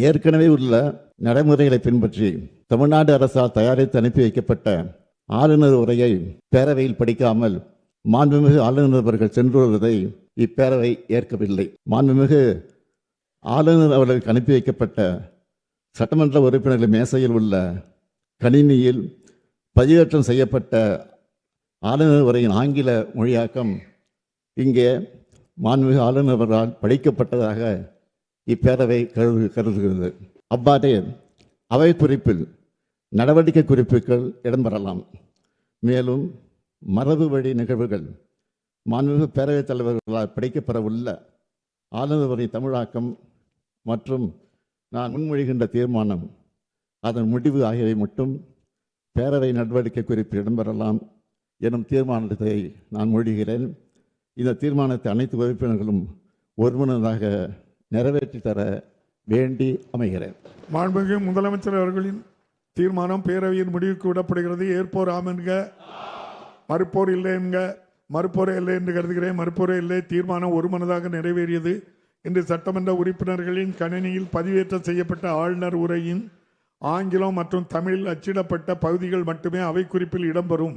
ஏற்கனவே உள்ள நடைமுறைகளை பின்பற்றி தமிழ்நாடு அரசால் தயாரித்து அனுப்பி வைக்கப்பட்ட ஆளுநர் உரையை பேரவையில் படிக்காமல் மாண்புமிகு ஆளுநர் அவர்கள் சென்று வருவதை இப்பேரவை ஏற்கவில்லை. மாண்புமிகு ஆளுநர் அவர்களுக்கு அனுப்பி வைக்கப்பட்ட சட்டமன்ற உறுப்பினர்கள் மேசையில் உள்ள கணினியில் பதிவேற்றம் செய்யப்பட்ட ஆளுநர் உரையின் ஆங்கில மொழியாக்கம் இங்கே மாண்புமிகு ஆளுநர் அவர்களால் படிக்கப்பட்டதாக இப்பேரவை கருதுகிறது. அவ்வாறே அவை குறிப்பில் நடவடிக்கை குறிப்புகள் இடம்பெறலாம். மேலும் மரபு வழி நிகழ்வுகள் மாண்புமிகு பேரவைத் தலைவர்களால் படிக்கப்பெறவுள்ள ஆளுநர் உரை தமிழாக்கம் மற்றும் நான் முன்மொழிகின்ற தீர்மானம் அதன் முடிவு ஆகியவை மட்டும் பேரவை நடவடிக்கை குறிப்பில் இடம்பெறலாம் எனும் தீர்மானத்தை நான் மொழிகிறேன். இந்த தீர்மானத்தை அனைத்து உறுப்பினர்களும் ஒருமனதாக நிறைவேற்றி தர வேண்டி அமைகிறேன். மாண்புமிகு முதலமைச்சர் அவர்களின் தீர்மானம் பேரவையின் முடிவுக்கு விடப்படுகிறது. ஏற்போர் ஆம் என்க, மறுப்போர் இல்லை என்க. மறுப்போரே இல்லை என்று கருதுகிறேன். மறுப்போரே இல்லை. தீர்மானம் ஒருமனதாக நிறைவேறியது. இன்று சட்டமன்ற உறுப்பினர்களின் கணினியில் பதிவேற்றம் செய்யப்பட்ட ஆளுநர் உரையின் ஆங்கிலம் மற்றும் தமிழில் அச்சிடப்பட்ட பகுதிகள் மட்டுமே அவை குறிப்பில் இடம்பெறும்.